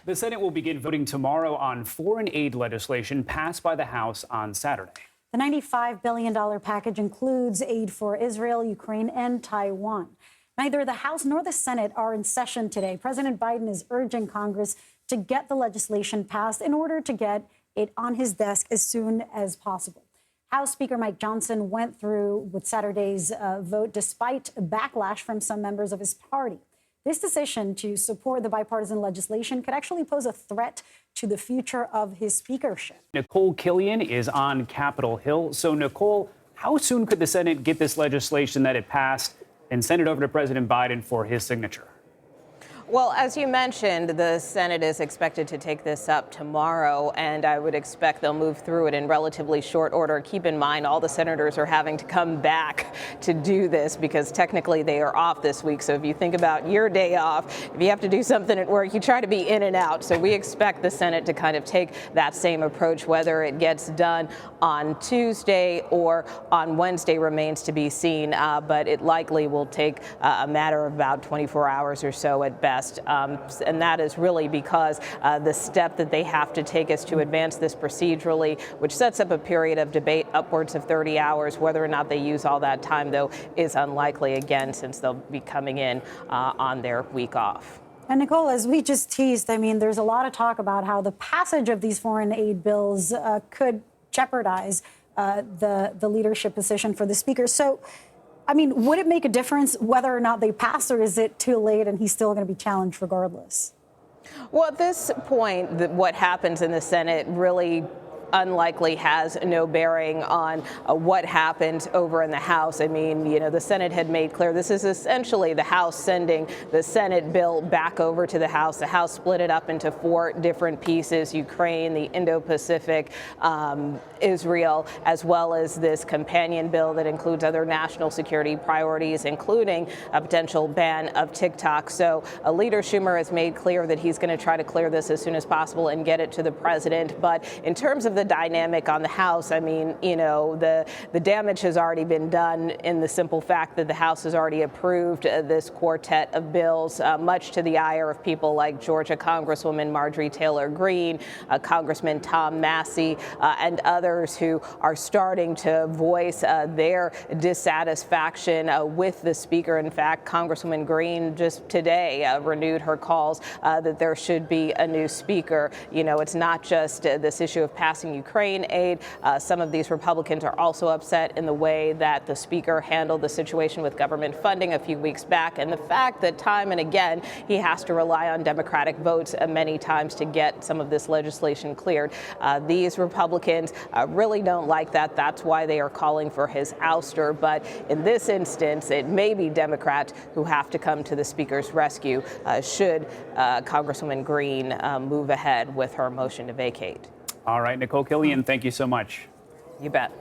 The Senate will begin voting tomorrow on foreign aid legislation passed by the House on Saturday. The $95 billion package includes aid for Israel, Ukraine, and Taiwan. Neither the House nor the Senate are in session today. President Biden is urging Congress to get the legislation passed in order to get it on his desk as soon as possible. House Speaker Mike Johnson went through with Saturday's vote despite backlash from some members of his party. This decision to support the bipartisan legislation could actually pose a threat to the future of his speakership. Nikole Killion is on Capitol Hill. So, Nikole, how soon could the Senate get this legislation that it passed and send it over to President Biden for his signature? Well, as you mentioned, the Senate is expected to take this up tomorrow, and I would expect they'll move through it in relatively short order. Keep in mind, all the senators are having to come back to do this because technically they are off this week. So if you think about your day off, if you have to do something at work, you try to be in and out. So we expect the Senate to kind of take that same approach. Whether it gets done on Tuesday or on Wednesday remains to be seen, but it likely will take a matter of about 24 hours or so at best. And that is really because the step that they have to take is to advance this procedurally, which sets up a period of debate upwards of 30 hours. Whether or not they use all that time, though, is unlikely, again, since they'll be coming in on their week off. And Nikole, as we just teased, I mean, there's a lot of talk about how the passage of these foreign aid bills could jeopardize the leadership position for the speaker. So, I mean, would it make a difference whether or not they pass, or is it too late and he's still going to be challenged regardless? Well, at this point, what happens in the Senate really unlikely has no bearing on what happens over in the House. I mean, you know, the Senate had made clear this is essentially the House sending the Senate bill back over to the House. The House split it up into 4 different pieces: Ukraine, the Indo-Pacific, Israel, as well as this companion bill that includes other national security priorities, including a potential ban of TikTok. So Leader Schumer has made clear that he's going to try to clear this as soon as possible and get it to the president. But in terms of the dynamic on the House, I mean, you know, the damage has already been done in the simple fact that the House has already approved this quartet of bills, much to the ire of people like Georgia Congresswoman Marjorie Taylor Greene, Congressman Tom Massey, and others who are starting to voice their dissatisfaction with the Speaker. In fact, Congresswoman Greene just today renewed her calls that there should be a new Speaker. You know, it's not just this issue of passing Ukraine aid. Some of these Republicans are also upset in the way that the Speaker handled the situation with government funding a few weeks back, and the fact that time and again he has to rely on Democratic votes many times to get some of this legislation cleared. These Republicans really don't like that. That's why they are calling for his ouster. But in this instance, it may be Democrats who have to come to the Speaker's rescue should Congresswoman Greene move ahead with her motion to vacate. All right, Nikole Killion, thank you so much. You bet.